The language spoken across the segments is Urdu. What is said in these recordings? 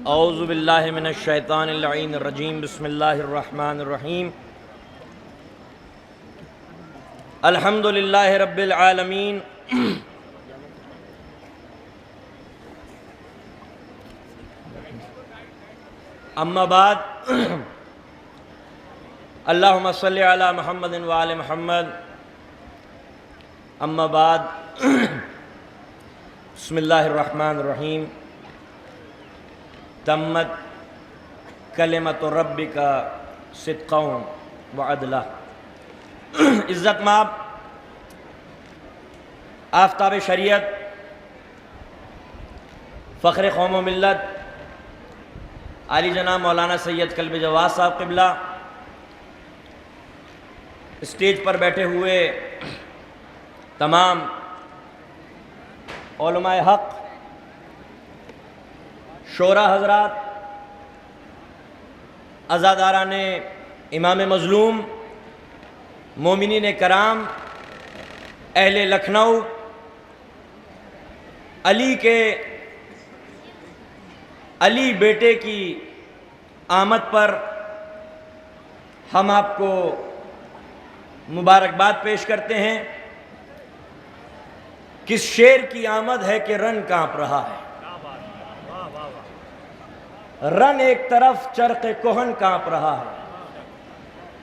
اعوذ باللہ من الشیطان اللعین الرجیم بسم اللہ الرحمن الرحیم الحمد للہ رب العالمین اما بعد اللہم صلی علی محمد وآل محمد اما بعد بسم اللہ الرحمن الرحیم تمت کلمت ربک صدقا وعدلا۔ عزت مآب آفتاب شریعت فخر قوم و ملت عالی جناب مولانا سید قلب جواد صاحب قبلہ، اسٹیج پر بیٹھے ہوئے تمام علماء حق، شورا حضرات، عزاداران امام مظلوم، مومنین کرام، اہل لکھنؤ، علی بیٹے کی آمد پر ہم آپ کو مبارکباد پیش کرتے ہیں۔ کس شیر کی آمد ہے کہ رن کانپ رہا ہے، رن ایک طرف چرخ کہن کانپ رہا ہے،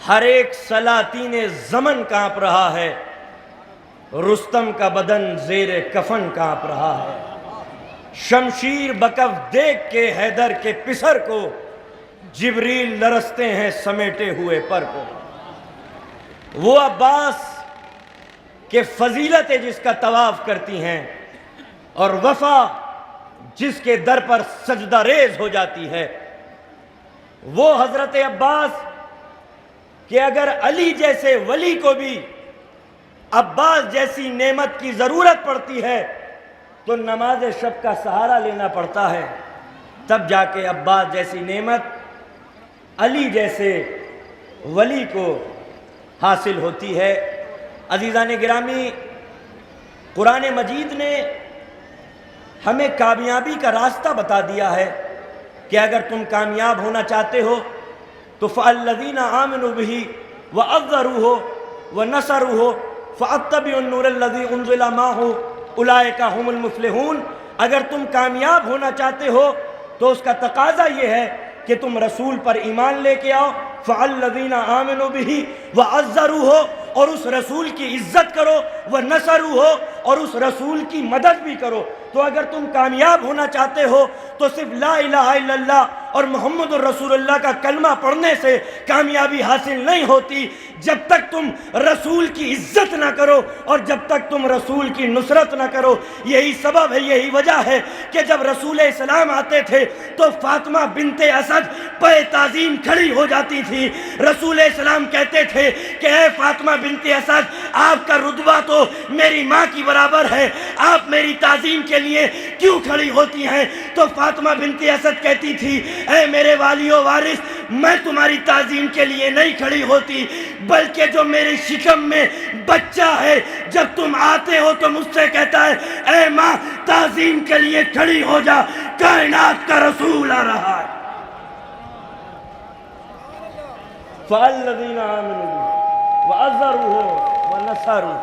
ہر ایک سلاطین زمن کانپ رہا ہے، رستم کا بدن زیر کفن کانپ رہا ہے۔ شمشیر بکف دیکھ کے حیدر کے پسر کو جبریل لرزتے ہیں سمیٹے ہوئے پر کو۔ وہ عباس کہ فضیلت جس کا طواف کرتی ہیں اور وفا جس کے در پر سجدہ ریز ہو جاتی ہے، وہ حضرت عباس کہ اگر علی جیسے ولی کو بھی عباس جیسی نعمت کی ضرورت پڑتی ہے تو نماز شب کا سہارا لینا پڑتا ہے، تب جا کے عباس جیسی نعمت علی جیسے ولی کو حاصل ہوتی ہے۔ عزیزان گرامی، قرآن مجید نے ہمیں کامیابی کا راستہ بتا دیا ہے کہ اگر تم کامیاب ہونا چاہتے ہو تو فَالَّذِينَ آمَنُوا بِهِ وَعَذَّرُوهُ وَنَصَرُوهُ فَاتَّبِعُوا النُّورَ الَّذِي أُنزِلَ مَعَهُ أُولَئِكَ هُمُ الْمُفْلِحُونَ۔ اگر تم کامیاب ہونا چاہتے ہو تو اس کا تقاضا یہ ہے کہ تم رسول پر ایمان لے کے آؤ، فَالَّذِينَ آمَنُوا بِهِ وَعَذَّرُوهُ، اور اس رسول کی عزت کرو، وَنَصَرُوهُ، اور اس رسول کی مدد بھی کرو۔ تو اگر تم کامیاب ہونا چاہتے ہو تو صرف لا الہ الا اللہ اور محمد الرسول اللہ کا کلمہ پڑھنے سے کامیابی حاصل نہیں ہوتی۔ جب تک تم رسول کی عزت نہ کرو اور جب تک تم رسول کی نصرت نہ کرو۔ یہی سبب ہے، یہی وجہ ہے کہ جب رسول اسلام آتے تھے تو فاطمہ بنت اسد پہ تعظیم کھڑی ہو جاتی تھی۔ رسول اسلام کہتے تھے کہ اے فاطمہ بنت اسد، آپ کا رتبہ تو میری ماں کی برابر ہے، آپ میری تعظیم کے لیے کیوں کھڑی ہوتی ہیں؟ تو فاطمہ بنت اسد کہتی تھی اے میرے والی و وارث، میں تمہاری تعظیم کے لیے نہیں کھڑی ہوتی، بلکہ جو میرے شکم میں بچہ ہے جب تم آتے ہو تو مجھ سے کہتا ہے اے ماں تعظیم کے لیے کھڑی ہو جا، کائنات کا رسول آ رہا ہے۔ فَالَّذِينَ آمَنُوا وَعَذَّرُوهُ وَنَصَرُوهُ۔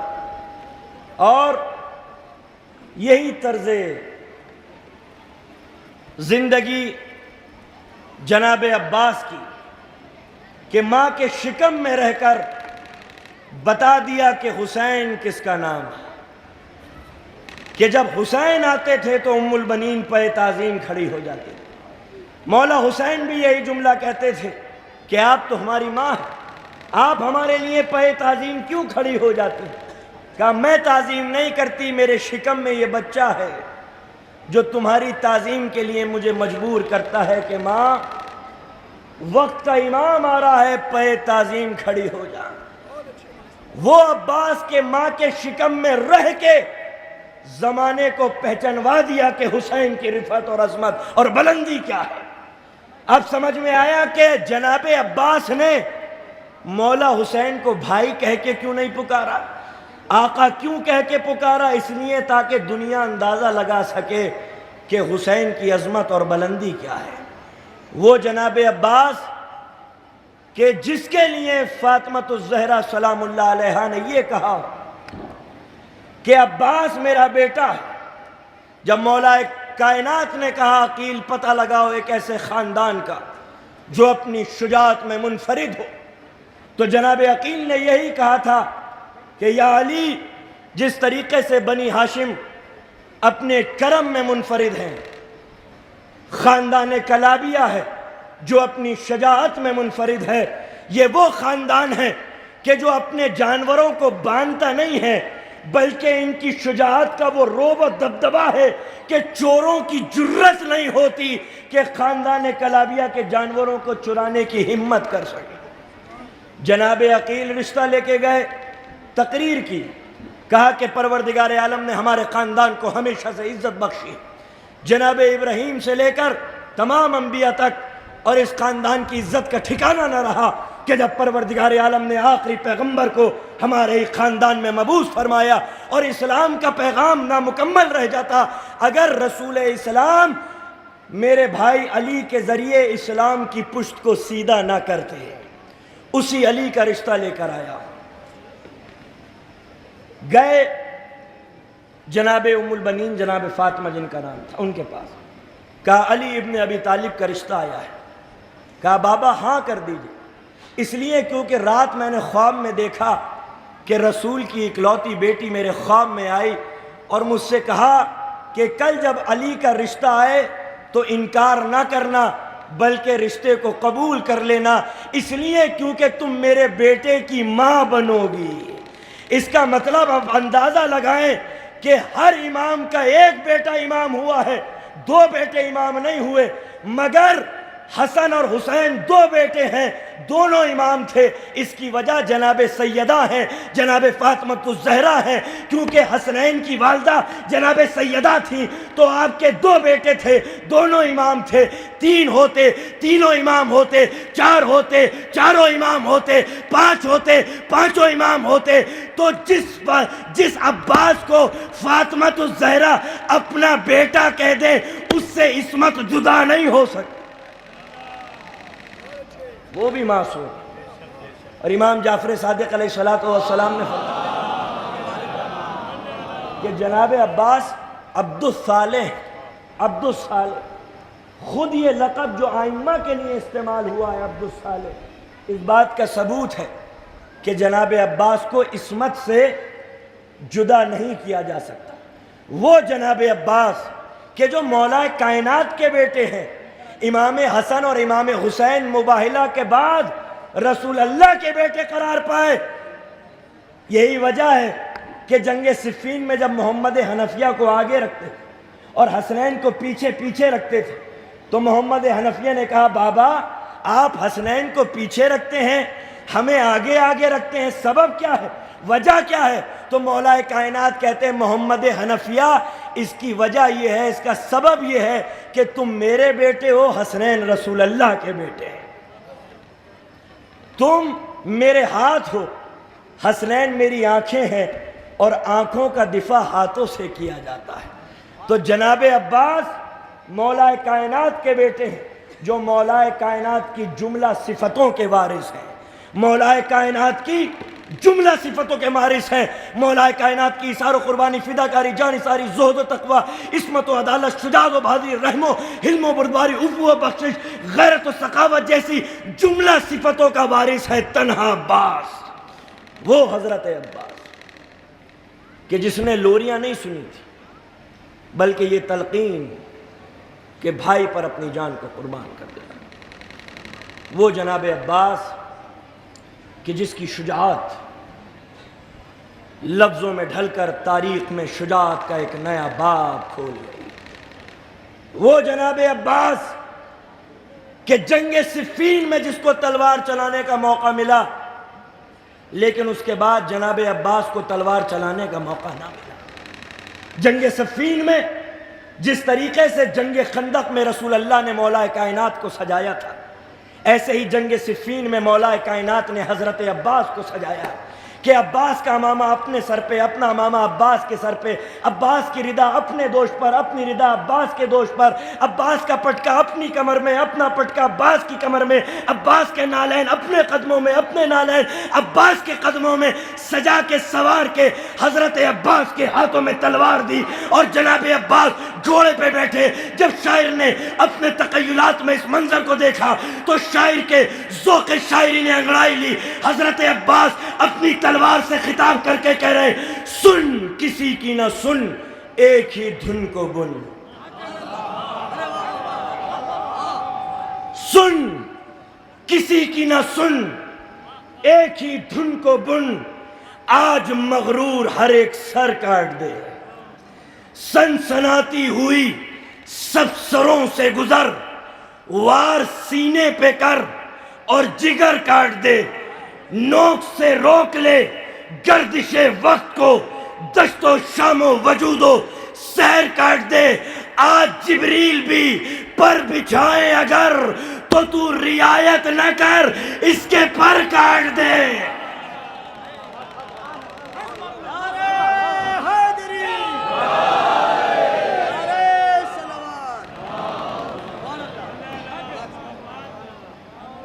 اور یہی طرز زندگی جناب عباس کی کہ ماں کے شکم میں رہ کر بتا دیا کہ حسین کس کا نام ہے، کہ جب حسین آتے تھے تو ام البنین پہ تعظیم کھڑی ہو جاتی تھی۔ مولا حسین بھی یہی جملہ کہتے تھے کہ آپ تو ہماری ماں ہیں، آپ ہمارے لیے پہ تعظیم کیوں کھڑی ہو جاتی ہیں؟ کہا میں تعظیم نہیں کرتی، میرے شکم میں یہ بچہ ہے جو تمہاری تعظیم کے لیے مجھے مجبور کرتا ہے کہ ماں وقت کا امام آ رہا ہے، پہ تعظیم کھڑی ہو جا۔ وہ عباس کے ماں کے شکم میں رہ کے زمانے کو پہچانوا دیا کہ حسین کی رفعت اور عظمت اور بلندی کیا ہے۔ اب سمجھ میں آیا کہ جناب عباس نے مولا حسین کو بھائی کہہ کے کیوں نہیں پکارا، آقا کیوں کہہ کے پکارا؟ اس لیے تاکہ دنیا اندازہ لگا سکے کہ حسین کی عظمت اور بلندی کیا ہے۔ وہ جناب عباس کہ جس کے لیے فاطمۃ الزہرا سلام اللہ علیہا نے یہ کہا کہ عباس میرا بیٹا ہے، جب مولا کائنات نے کہا عقیل پتہ لگاؤ ایک ایسے خاندان کا جو اپنی شجاعت میں منفرد ہو، تو جناب عقیل نے یہی کہا تھا کہ یا علی، جس طریقے سے بنی ہاشم اپنے کرم میں منفرد ہیں، خاندان کلابیہ ہے جو اپنی شجاعت میں منفرد ہے، یہ وہ خاندان ہے کہ جو اپنے جانوروں کو باندھتا نہیں ہے، بلکہ ان کی شجاعت کا وہ رعب و دبدبہ ہے کہ چوروں کی جرت نہیں ہوتی کہ خاندان کلابیہ کے جانوروں کو چرانے کی ہمت کر سکے۔ جناب عقیل رشتہ لے کے گئے، تقریر کی، کہا کہ پروردگار عالم نے ہمارے خاندان کو ہمیشہ سے عزت بخشی، جناب ابراہیم سے لے کر تمام انبیاء تک، اور اس خاندان کی عزت کا ٹھکانہ نہ رہا کہ جب پروردگار عالم نے آخری پیغمبر کو ہمارے خاندان میں مبعوث فرمایا اور اسلام کا پیغام نامکمل رہ جاتا اگر رسول اسلام میرے بھائی علی کے ذریعے اسلام کی پشت کو سیدھا نہ کرتے۔ اسی علی کا رشتہ لے کر آیا، گئے جناب ام البنین جناب فاطمہ جن کا نام تھا ان کے پاس، کہا علی ابن ابی طالب کا رشتہ آیا ہے۔ کہا بابا ہاں کر دیجئے، اس لیے کیونکہ رات میں نے خواب میں دیکھا کہ رسول کی اکلوتی بیٹی میرے خواب میں آئی اور مجھ سے کہا کہ کل جب علی کا رشتہ آئے تو انکار نہ کرنا بلکہ رشتے کو قبول کر لینا، اس لیے کیونکہ تم میرے بیٹے کی ماں بنو گی۔ اس کا مطلب اب اندازہ لگائیں کہ ہر امام کا ایک بیٹا امام ہوا ہے، دو بیٹے امام نہیں ہوئے، مگر حسن اور حسین دو بیٹے ہیں، دونوں امام تھے۔ اس کی وجہ جناب سیدہ ہیں، جناب فاطمۃ الزہرا ہیں، کیونکہ حسنین کی والدہ جناب سیدہ تھیں تو آپ کے دو بیٹے تھے، دونوں امام تھے۔ تین ہوتے تینوں امام ہوتے، چار ہوتے چاروں امام ہوتے، پانچ ہوتے پانچوں امام ہوتے۔ تو جس عباس کو فاطمۃ الزہرا اپنا بیٹا کہہ دے اس سے عصمت جدا نہیں ہو سکتی، وہ بھی معصوم۔ اور امام جعفر صادق علیہ السلام نے فرمایا کہ جناب عباس عبد الصالح، خود یہ لقب جو آئمہ کے لیے استعمال ہوا ہے عبد الصالح، اس بات کا ثبوت ہے کہ جناب عباس کو عصمت سے جدا نہیں کیا جا سکتا۔ وہ جناب عباس کہ جو مولا کائنات کے بیٹے ہیں، امام حسن اور امام حسین مباہلہ کے بعد رسول اللہ کے بیٹے قرار پائے۔ یہی وجہ ہے کہ جنگ صفین میں جب محمد حنفیہ کو آگے رکھتے اور حسنین کو پیچھے پیچھے رکھتے تھے تو محمد حنفیہ نے کہا بابا آپ حسنین کو پیچھے رکھتے ہیں، ہمیں آگے آگے رکھتے ہیں، سبب کیا ہے، وجہ کیا ہے؟ تو مولا کائنات کہتے ہیں محمد حنفیہ اس کی وجہ یہ ہے، اس کا سبب یہ ہے کہ تم میرے بیٹے ہو، حسنین رسول اللہ کے بیٹے ہیں، تم میرے ہاتھ ہو، حسنین میری آنکھیں ہیں اور آنکھوں کا دفاع ہاتھوں سے کیا جاتا ہے۔ تو جناب عباس مولا کائنات کے بیٹے ہیں جو مولا کائنات کی جملہ صفتوں کے وارث ہیں، مولا کائنات کی جملہ صفتوں کے وارث ہیں، مولا کائنات کی اثار و قربانی، فداکاری، جانثاری، زہد و تقوی، عصمت و عدالت، شجاعت و بہادری، رحم و حلم و بردباری، عفو و بخشش، غیرت و سخاوت جیسی جملہ صفتوں کا وارث ہے تنہا عباس۔ وہ حضرت عباس کہ جس نے لوریاں نہیں سنی تھی بلکہ یہ تلقین کہ بھائی پر اپنی جان کو قربان کر دینا، وہ جناب عباس کہ جس کی شجاعت لفظوں میں ڈھل کر تاریخ میں شجاعت کا ایک نیا باب کھول گئی، وہ جناب عباس کہ جنگ صفین میں جس کو تلوار چلانے کا موقع ملا لیکن اس کے بعد جناب عباس کو تلوار چلانے کا موقع نہ ملا۔ جنگ صفین میں جس طریقے سے جنگ خندق میں رسول اللہ نے مولا کائنات کو سجایا تھا، ایسے ہی جنگ صفین میں مولا کائنات نے حضرت عباس کو سجایا کہ عباس کا امامہ اپنے سر پہ، اپنا امامہ عباس کے سر پہ، عباس کی ردا اپنے دوش پر، اپنی ردا عباس کے دوش پر، عباس کا پٹکا اپنی کمر میں، اپنا پٹکا عباس کی کمر میں، عباس کے نالین اپنے قدموں میں، اپنے نالین عباس کے قدموں میں، سجا کے سوار کے حضرت عباس کے ہاتھوں میں تلوار دی اور جناب عباس گھوڑے پہ بیٹھے۔ جب شاعر نے اپنے تخیلات میں اس منظر کو دیکھا تو شاعر کے ذوق شاعری نے انگڑائی لی۔ حضرت عباس اپنی تلوار سے خطاب کر کے کہہ رہے، سن کسی کی نہ سن، ایک ہی دھن کو بن، سن کسی کی نہ سن، ایک ہی دھن کو بن، آج مغرور ہر ایک سر کاٹ دے، سنسناتی ہوئی سب سروں سے گزر، وار سینے پہ کر اور جگر کاٹ دے، نوک سے روک لے گردش وقت کو، دشت و شام و وجود و سیر کاٹ دے، آج جبریل بھی پر بچھائے اگر تو تو رعایت نہ کر، اس کے پر کاٹ دے۔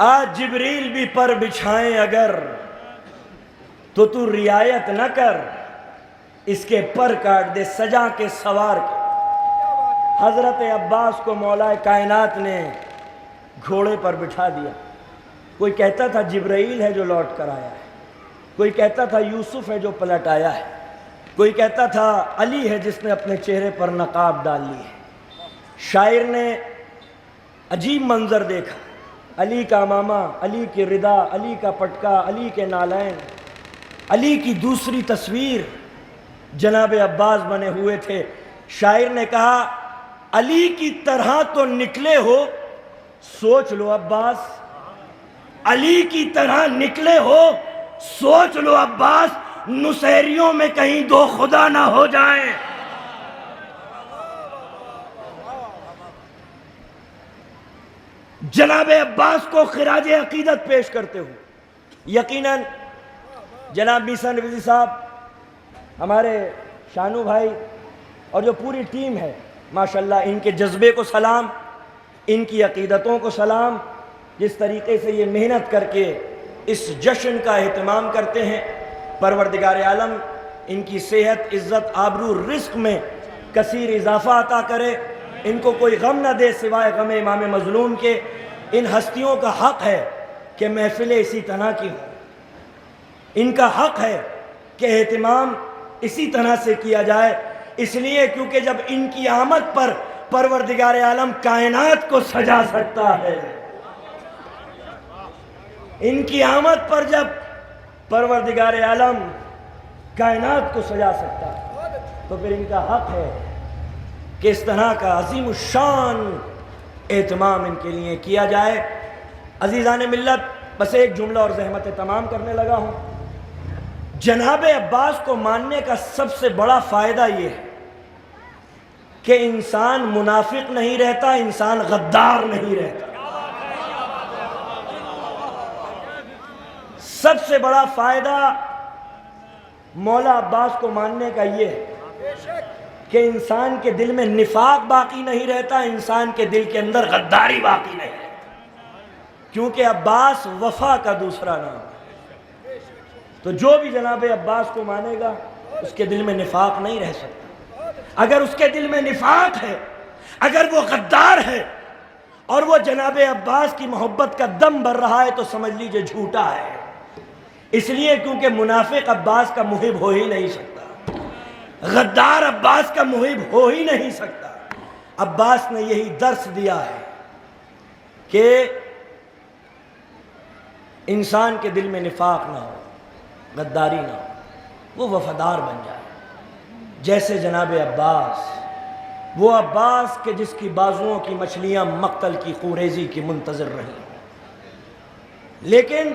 آج جبریل بھی پر بچھائیں اگر تو تو رعایت نہ کر، اس کے پر کاٹ دے۔ سجا کے سوار کے حضرت عباس کو مولا کائنات نے گھوڑے پر بٹھا دیا۔ کوئی کہتا تھا جبرائیل ہے جو لوٹ کر آیا ہے، کوئی کہتا تھا یوسف ہے جو پلٹ آیا ہے، کوئی کہتا تھا علی ہے جس نے اپنے چہرے پر نقاب ڈال لی ہے۔ شاعر نے عجیب منظر دیکھا، علی کا امامہ، علی کی ردا، علی کا پٹکا، علی کے نالین، علی کی دوسری تصویر جناب عباس بنے ہوئے تھے۔ شاعر نے کہا علی کی طرح تو نکلے ہو، سوچ لو عباس، علی کی طرح نکلے ہو، سوچ لو عباس، نصیریوں میں کہیں دو خدا نہ ہو جائیں۔ جناب عباس کو خراج عقیدت پیش کرتے ہوئے یقیناً جناب میسا نویزی صاحب، ہمارے شانو بھائی اور جو پوری ٹیم ہے ماشاءاللہ، ان کے جذبے کو سلام، ان کی عقیدتوں کو سلام، جس طریقے سے یہ محنت کر کے اس جشن کا اہتمام کرتے ہیں۔ پروردگار عالم ان کی صحت، عزت، آبرو، رزق میں کثیر اضافہ عطا کرے، ان کو کوئی غم نہ دے سوائے غم امام مظلوم کے۔ ان ہستیوں کا حق ہے کہ محفلیں اسی طرح کی ہوں، ان کا حق ہے کہ اہتمام اسی طرح سے کیا جائے، اس لیے کیونکہ جب ان کی آمد پر پروردگار عالم کائنات کو سجا سکتا ہے، ان کی آمد پر جب پروردگار عالم کائنات کو سجا سکتا ہے تو پھر ان کا حق ہے کہ اس طرح کا عظیم الشان اہتمام ان کے لیے کیا جائے۔ عزیزان ملت، بس ایک جملہ اور زحمت تمام کرنے لگا ہوں۔ جناب عباس کو ماننے کا سب سے بڑا فائدہ یہ ہے کہ انسان منافق نہیں رہتا، انسان غدار نہیں رہتا۔ سب سے بڑا فائدہ مولا عباس کو ماننے کا یہ ہے کہ انسان کے دل میں نفاق باقی نہیں رہتا، انسان کے دل کے اندر غداری باقی نہیں رہتا، کیونکہ عباس وفا کا دوسرا نام ہے۔ تو جو بھی جناب عباس کو مانے گا اس کے دل میں نفاق نہیں رہ سکتا۔ اگر اس کے دل میں نفاق ہے، اگر وہ غدار ہے اور وہ جناب عباس کی محبت کا دم بھر رہا ہے تو سمجھ لیجئے جھوٹا ہے، اس لیے کیونکہ منافق عباس کا محب ہو ہی نہیں سکتا، غدار عباس کا محب ہو ہی نہیں سکتا۔ عباس نے یہی درس دیا ہے کہ انسان کے دل میں نفاق نہ ہو، غداری نہ ہو، وہ وفادار بن جائے، جیسے جناب عباس، وہ عباس کہ جس کی بازوؤں کی مچھلیاں مقتل کی خوریزی کی منتظر رہی، لیکن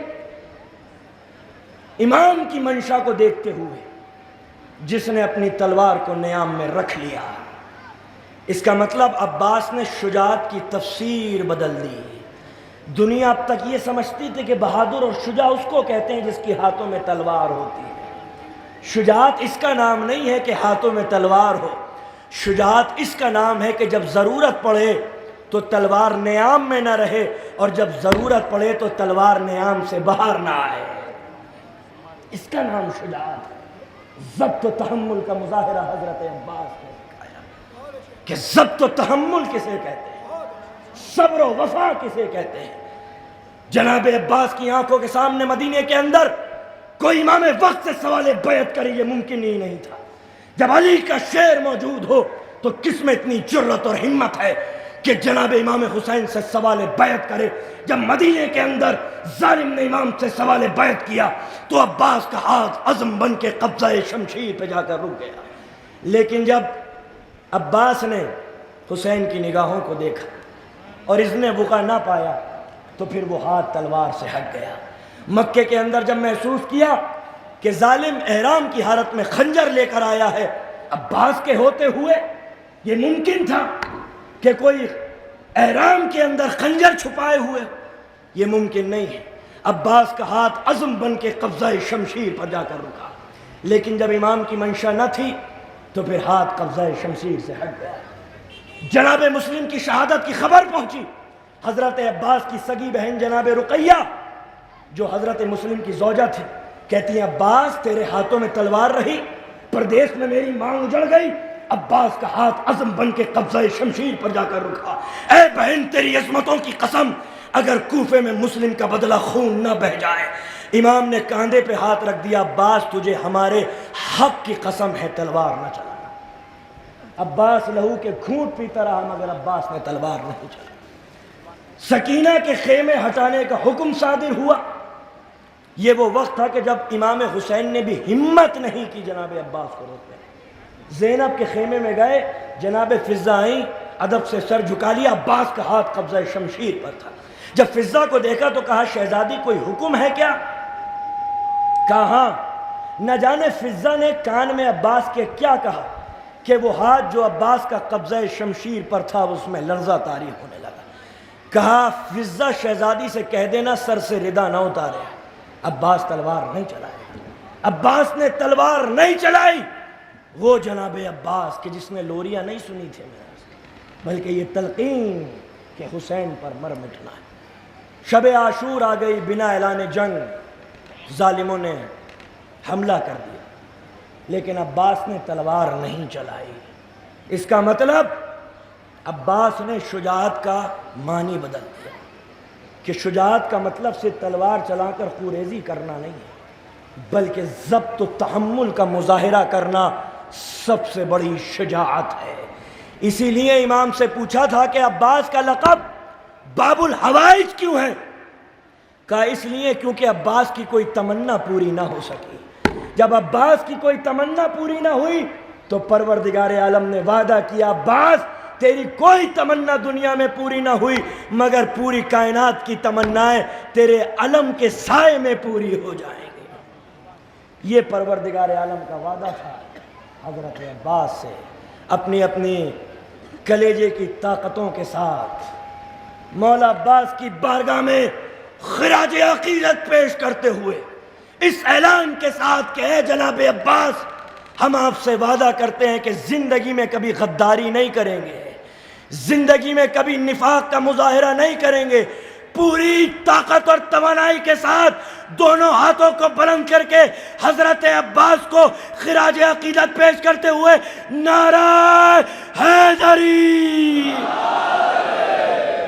امام کی منشا کو دیکھتے ہوئے جس نے اپنی تلوار کو نیام میں رکھ لیا، اس کا مطلب عباس نے شجاعت کی تفسیر بدل دی۔ دنیا اب تک یہ سمجھتی تھی کہ بہادر اور شجاع اس کو کہتے ہیں جس کے ہاتھوں میں تلوار ہوتی ہے، شجاعت اس کا نام نہیں ہے کہ ہاتھوں میں تلوار ہو، شجاعت اس کا نام ہے کہ جب ضرورت پڑے تو تلوار نیام میں نہ رہے، اور جب ضرورت پڑے تو تلوار نیام سے باہر نہ آئے، اس کا نام شجاعت ہے۔ ضبط و تحمل کا مظاہرہ حضرت عباس نے دکھایا کہ ضبط و تحمل کسے کہتے ہیں، صبر و وفا کسے کہتے ہیں۔ جناب عباس کی آنکھوں کے سامنے مدینے کے اندر کوئی امام وقت سے سوال بیعت کرے یہ ممکن ہی نہیں تھا۔ جب علی کا شعر موجود ہو تو کس میں اتنی جرت اور ہمت ہے کہ جناب امام حسین سے سوال بیعت کرے۔ جب مدینے کے اندر ظالم نے امام سے سوال بیعت کیا تو عباس کا ہاتھ عزم بن کے قبضہ شمشیر پہ جا کر رک گیا، لیکن جب عباس نے حسین کی نگاہوں کو دیکھا اور اس نے بقا نہ پایا تو پھر وہ ہاتھ تلوار سے ہٹ گیا۔ مکے کے اندر جب محسوس کیا کہ ظالم احرام کی حالت میں خنجر لے کر آیا ہے، عباس کے ہوتے ہوئے یہ ممکن تھا کہ کوئی احرام کے اندر خنجر چھپائے ہوئے، یہ ممکن نہیں ہے۔ عباس کا ہاتھ عزم بن کے قبضہ شمشیر پر جا کر رکا، لیکن جب امام کی منشا نہ تھی تو پھر ہاتھ قبضہ شمشیر سے ہٹ گیا۔ جناب مسلم کی شہادت کی خبر پہنچی، حضرت عباس کی سگی بہن جناب رقیہ جو حضرت مسلم کی زوجہ تھی کہتی ہیں عباس تیرے ہاتھوں میں تلوار رہی، پردیس میں میری مانگ اجڑ گئی، عباس کا ہاتھ عزم بن کے قبضہ شمشیر پر جا کر رکا۔ اے بہن تیری عظمتوں کی قسم، اگر کوفے میں مسلم کا بدلہ خون نہ بہ جائے۔ امام نے کاندھے پہ ہاتھ رکھ دیا، عباس تجھے ہمارے حق کی قسم ہے تلوار نہ چلانا۔ عباس لہو کے گھونٹ پیتا رہا مگر عباس نے تلوار نہیں چلائی۔ سکینہ کے خیمے ہٹانے کا حکم صادر ہوا، یہ وہ وقت تھا کہ جب امام حسین نے بھی ہمت نہیں کی جناب عباس کو روکنے۔ زینب کے خیمے میں گئے، جناب فضہ آئیں، ادب سے سر جھکا لیا، عباس کا ہاتھ قبضہ شمشیر پر تھا۔ جب فضہ کو دیکھا تو کہا شہزادی کوئی حکم ہے کیا؟ کہا ہاں۔ نہ جانے فضہ نے کان میں عباس کے کیا کہا کہ وہ ہاتھ جو عباس کا قبضہ شمشیر پر تھا اس میں لرزہ طاری ہونے لگا۔ کہا فضہ شہزادی سے کہہ دینا سر سے ردا نہ اتارے۔ عباس تلوار نہیں چلائی، عباس نے تلوار نہیں چلائی۔ وہ جناب عباس کہ جس نے لوریاں نہیں سنی تھے بلکہ یہ تلقین کہ حسین پر مر مٹنا ہے۔ شب عاشور آ گئی، بنا اعلان جنگ ظالموں نے حملہ کر دیا، لیکن عباس نے تلوار نہیں چلائی۔ اس کا مطلب عباس نے شجاعت کا معنی بدل دیا کہ شجاعت کا مطلب سے تلوار چلا کر خوریزی کرنا نہیں ہے، بلکہ ضبط و تحمل کا مظاہرہ کرنا سب سے بڑی شجاعت ہے۔ اسی لیے امام سے پوچھا تھا کہ عباس کا لقب باب الحوائج کیوں ہے؟ کہا اس لیے کیونکہ عباس کی کوئی تمنا پوری نہ ہو سکی۔ جب عباس کی کوئی تمنا پوری نہ ہوئی تو پروردگار عالم نے وعدہ کیا عباس تیری کوئی تمنا دنیا میں پوری نہ ہوئی مگر پوری کائنات کی تمنائیں تیرے علم کے سائے میں پوری ہو جائیں گی۔ یہ پروردگار عالم کا وعدہ تھا حضرت عباس سے۔ اپنی اپنی کلیجے کی طاقتوں کے ساتھ مولا عباس کی بارگاہ میں خراج عقیدت پیش کرتے ہوئے اس اعلان کے ساتھ کہ اے جناب عباس ہم آپ سے وعدہ کرتے ہیں کہ زندگی میں کبھی غداری نہیں کریں گے، زندگی میں کبھی نفاق کا مظاہرہ نہیں کریں گے، پوری طاقت اور توانائی کے ساتھ دونوں ہاتھوں کو بلند کر کے حضرت عباس کو خراج عقیدت پیش کرتے ہوئے نعرہ حیدری